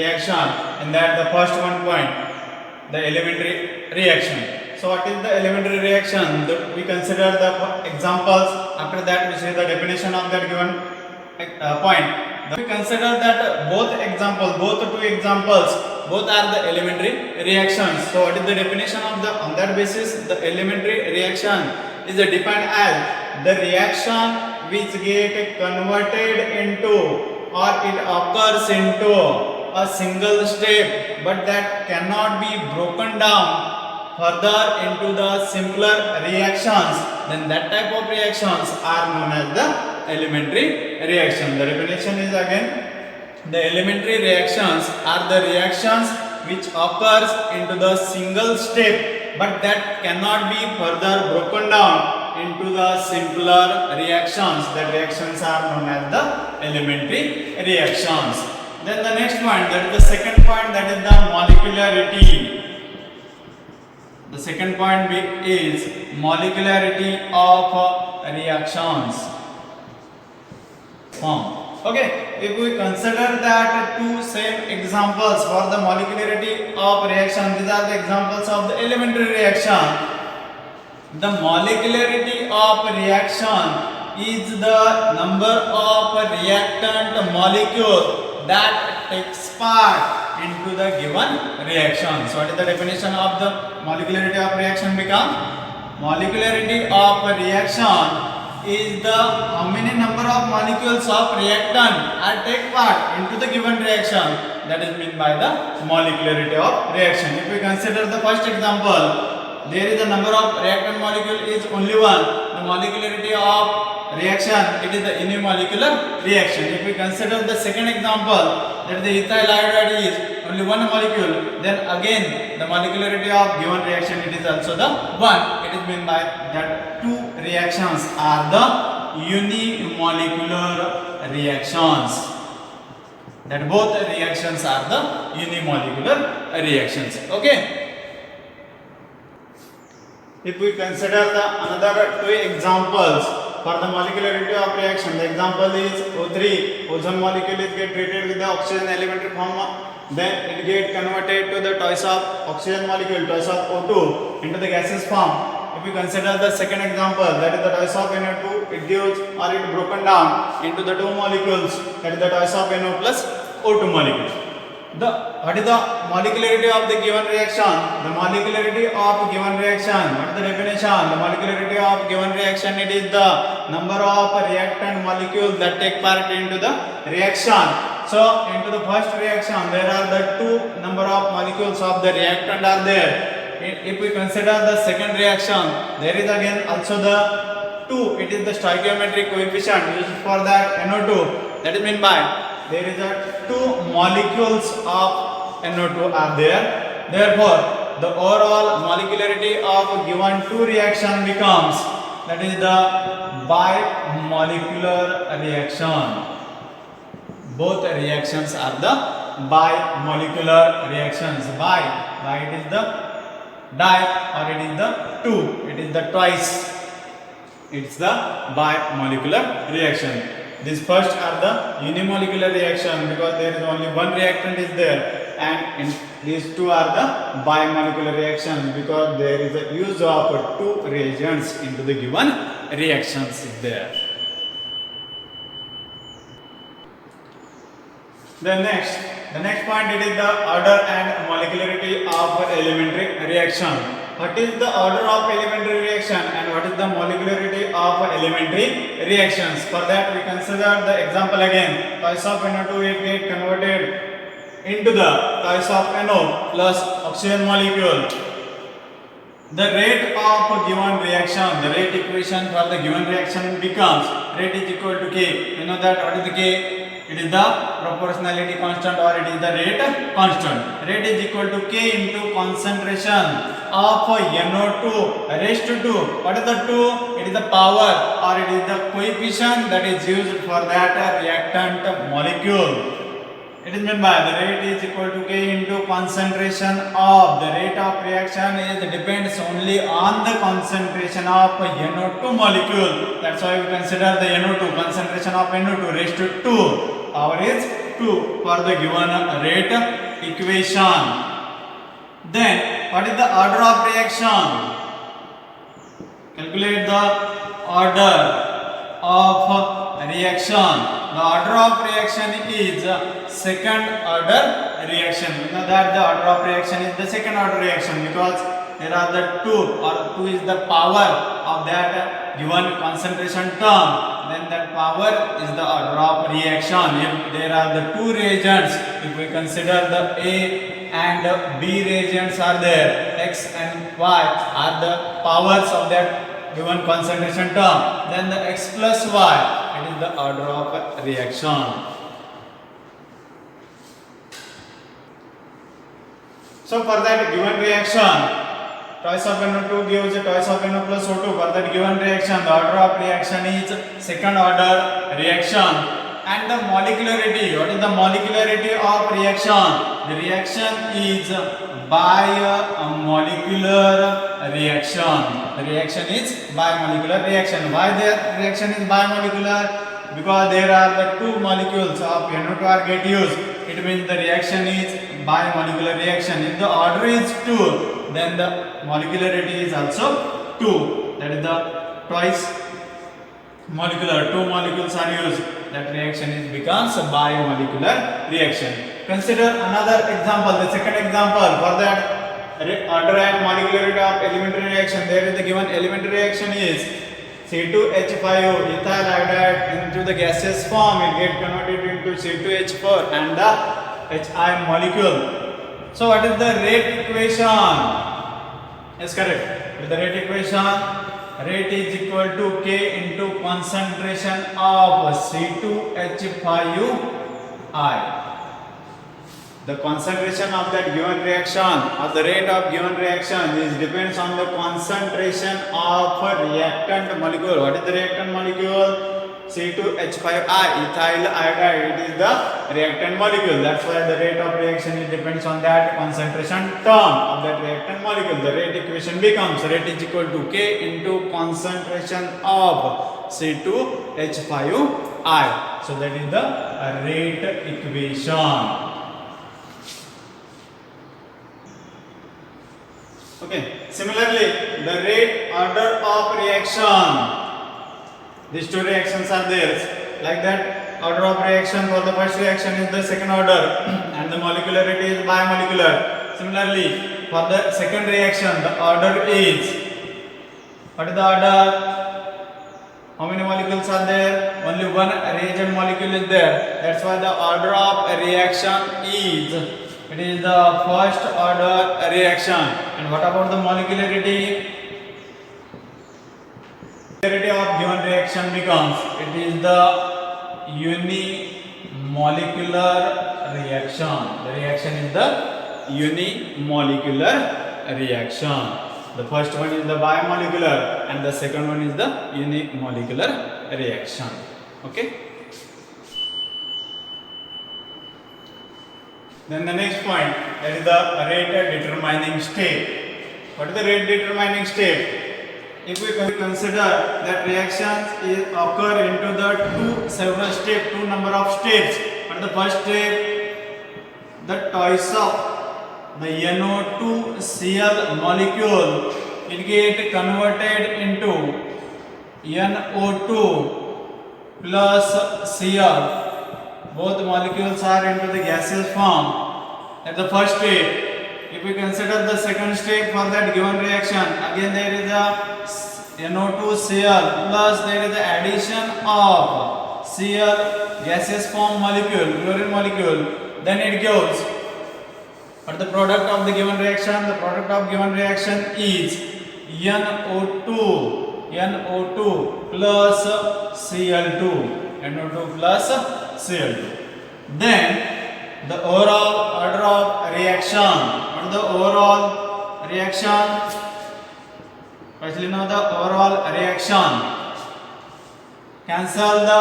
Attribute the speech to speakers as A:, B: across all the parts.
A: reaction. And that the first one point, the elementary reaction. So what is the elementary reaction? We consider the examples. After that we see the definition of that given point. We consider that both two examples, both are the elementary reactions. So what is the definition of the, on that basis the elementary reaction is defined as the reaction which get converted into or it occurs into a single step but that cannot be broken down further into the simpler reactions, then that type of reactions are known as the elementary reaction. The definition is again, the elementary reactions are the reactions which occurs into the single step but that cannot be further broken down into the simpler reactions. The reactions are known as the elementary reactions. Then the next point, that is the second point, that is the molecularity. The second point is molecularity of reactions form. Okay, if we consider that two same examples for the molecularity of reaction, these are the examples of the elementary reaction. The molecularity of reaction is the number of reactant molecule that takes part into the given reaction. So what is the definition of the molecularity of reaction become? Molecularity of reaction is the how many number of molecules of reactant are take part into the given reaction. That is meant by the molecularity of reaction. If we consider the first example, there is a number of reactant molecule is only one. The molecularity of reaction, it is the unimolecular reaction. If we consider the second example, that the ethyl iodide is only one molecule, then again the molecularity of given reaction, it is also the one. It is meant by that two reactions are the unimolecular reactions. That both reactions are the unimolecular reactions. Okay. If we consider the another two examples for the molecularity of reaction, the example is O3. Ozone molecule is get treated with the oxygen elementary form, then it get converted to the twice of oxygen molecule, twice of O2 into the gaseous form. If we consider the second example, that is the twice of NO2, it gives or it broken down into the two molecules, that is the twice of NO plus O2 molecules. What is the molecularity of the given reaction? The molecularity of given reaction, what is the definition? The molecularity of given reaction, it is the number of reactant molecules that take part into the reaction. So into the first reaction, there are the two number of molecules of the reactant are there. If we consider the second reaction, there is again also the 2. It is the stoichiometric coefficient used for that NO2. That is meant by there is a 2 molecules of NO2 are there. Therefore, the overall molecularity of given two reaction becomes, that is the bimolecular reaction. Both reactions are the bimolecular reactions. Bi it is the di or it is the 2. It is the twice. It's the bimolecular reaction. These first are the unimolecular reaction because there is only one reactant is there, and these two are the bimolecular reaction because there is a use of two reagents into the given reactions is there. The next point, it is the order and molecularity of elementary reaction. What is the order of elementary reaction and what is the molecularity of elementary reactions? For that we consider the example again. Twice of NO2 it get converted into the twice of NO plus oxygen molecule. The rate of given reaction, the rate equation for the given reaction becomes rate is equal to K. You know that what is the K? It is the proportionality constant or it is the rate constant. Rate is equal to K into concentration of NO2 raised to 2. What is the 2? It is the power or it is the coefficient that is used for that reactant molecule. It is meant by the rate is equal to K into concentration of. The rate of reaction is depends only on the concentration of NO2 molecule. That's why we consider the NO2, concentration of NO2 raised to 2. Power is 2 for the given rate equation. Then what is the order of reaction? Calculate the order of reaction. The order of reaction is second order reaction. You know that the order of reaction is the second order reaction because there are the 2 is the power of that given concentration term. Then that power is the order of reaction. If there are the 2 reagents, if we consider the A and B reagents are there, X and Y are the powers of that given concentration term, then the X plus Y, it is the order of reaction. So for that given reaction, twice of NO2 gives twice of NO plus O2. For that given reaction, the order of reaction is second order reaction. And the molecularity, what is the molecularity of reaction? The reaction is bimolecular reaction. The reaction is bimolecular reaction. Why the reaction is bimolecular? Because there are the 2 molecules of NO2 are get used. It means the reaction is bimolecular reaction. If the order is 2, then the molecularity is also 2. That is the twice molecular. 2 molecules are used. That reaction becomes a biomolecular reaction. Consider another example, the second example. For that order and molecularity of elementary reaction, there is the given elementary reaction is C2H5O ethyl iodide into the gaseous form, it get converted into C2H4 and the HI molecule. So what is the rate equation? Yes, correct. With the rate equation, rate is equal to K into concentration of C2H5I. The concentration of that given reaction or the rate of given reaction is depends on the concentration of a reactant molecule. What is the reactant molecule? C2H5I, ethyl iodide. It is the reactant molecule. That's why the rate of reaction it depends on that concentration term of that reactant molecule. The rate equation becomes rate is equal to K into concentration of C2H5I. So that is the rate equation. Okay. Similarly, the rate order of reaction. These 2 reactions are there. Like that, order of reaction for the first reaction is the second order and the molecularity is bimolecular. Similarly, for the second reaction, the order is, what is the order? How many molecules are there? Only 1 reagent molecule is there. That's why the order of reaction is, it is the first order reaction. And what about the molecularity? Molecularity of given reaction becomes, it is the unimolecular reaction. The reaction is the unimolecular reaction. The first one is the bimolecular and the second one is the unimolecular reaction. Okay. Then the next point, that is the rate determining step. What is the rate determining step? If we consider that reactions occur into the 2 several steps, 2 number of steps. But the first step, the twice of the NO2Cl molecule, it get converted into NO2 plus Cl. Both molecules are into the gaseous form. At the first step. If we consider the second step for that given reaction, again there is a NO2Cl plus there is the addition of Cl gaseous form molecule, chlorine molecule, then it gives. But the product of the given reaction, the product of given reaction is NO2 plus Cl2, NO2 plus Cl2. Then the overall order of reaction. What is the overall reaction? Firstly, know the overall reaction. Cancel the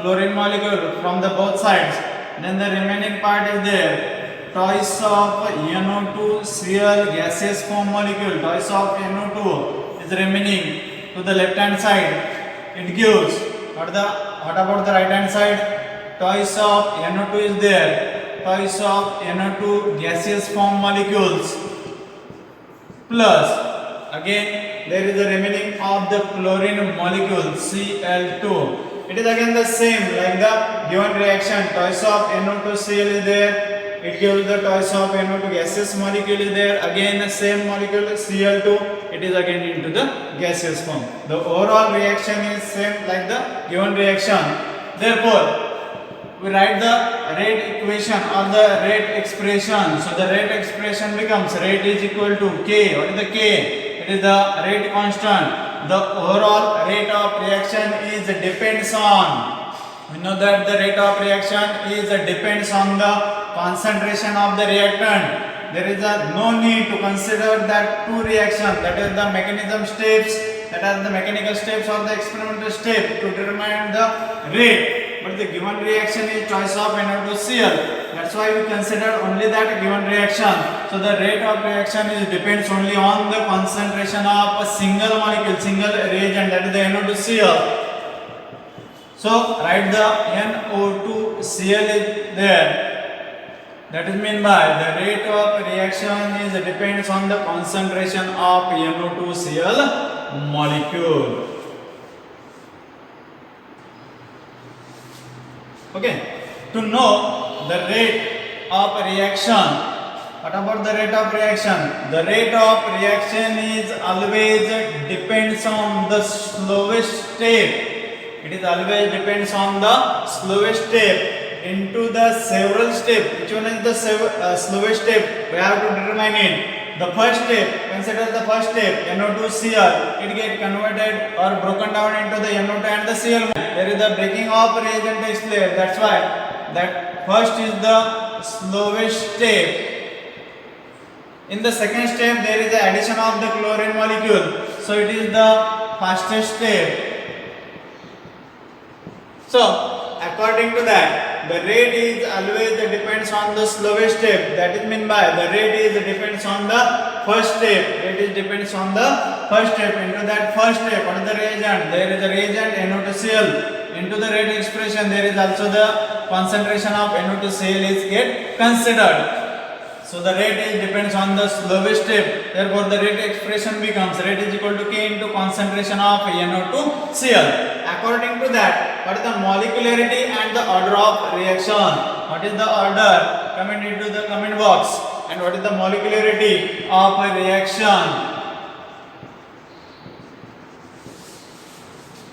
A: chlorine molecule from the both sides. Then the remaining part is there. Twice of NO2Cl gaseous form molecule. Twice of NO2 is remaining to the left hand side. It gives. What about the right hand side? twice of NO2 is there, twice of NO2 gaseous form molecules, plus again there is the remaining of the chlorine molecule Cl2. It is again the same like the given reaction, twice of NO2Cl is there, it gives the twice of NO2 gaseous molecule is there, again the same molecule Cl2, it is again into the gaseous form. The overall reaction is same like the given reaction. Therefore we write the rate equation or the rate expression. So the rate expression becomes rate is equal to K. What is the K? It is the rate constant. The overall rate of reaction is depends on. We know that the rate of reaction is depends on the concentration of the reactant. There is no need to consider that two reactions, that is the mechanism steps, that are the mechanical steps or the experimental step to determine the rate. But the given reaction is choice of NO2Cl. That's why we consider only that given reaction. So the rate of reaction is depends only on the concentration of a single molecule, single reagent, that is the NO2Cl. So write the NO2Cl is there. That is mean by the rate of reaction is depends on the concentration of NO2Cl molecule. Okay, to know the rate of reaction, what about the rate of reaction? The rate of reaction is always depends on the slowest step. It is always depends on the slowest step into the several step. Which one is the slowest step? We have to determine it. The first step, consider the first step, NO2Cl. It get converted or broken down into the NO2 and the Cl. There is the breaking of reagent takes place. That's why that first is the slowest step. In the second step, there is the addition of the chlorine molecule. So it is the fastest step. So according to that, the rate is always depends on the slowest step. That is mean by the rate is depends on the first step. Rate is depends on the first step. Into that first step, what is the reagent? There is a reagent NO2Cl. Into the rate expression, there is also the concentration of NO2Cl is get considered. So the rate is depends on the slowest step. Therefore the rate expression becomes rate is equal to K into concentration of NO2Cl. According to that, what is the molecularity and the order of reaction? What is the order? Comment into the comment box. And what is the molecularity of a reaction?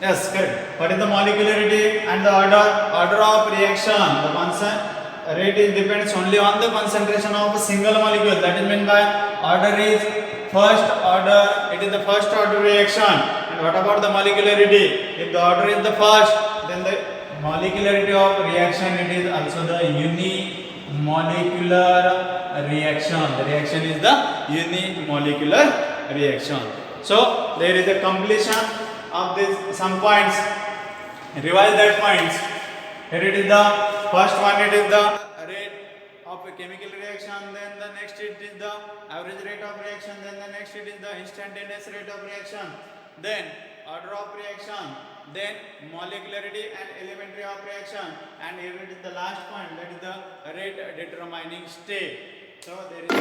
A: Yes, correct. What is the molecularity and the order of reaction? The rate is depends only on the concentration of a single molecule. That is meant by order is first order. It is the first order reaction. And what about the molecularity? If the order is the first, then the molecularity of reaction, it is also the unimolecular reaction. The reaction is the unimolecular reaction. So there is a completion of this some points. Revise that points. Here it is the first one, it is the rate of a chemical reaction, then the next it is the average rate of reaction, then the next it is the instantaneous rate of reaction, then order of reaction, then molecularity and elementary of reaction, and here it is the last point, that is the rate determining state. So there is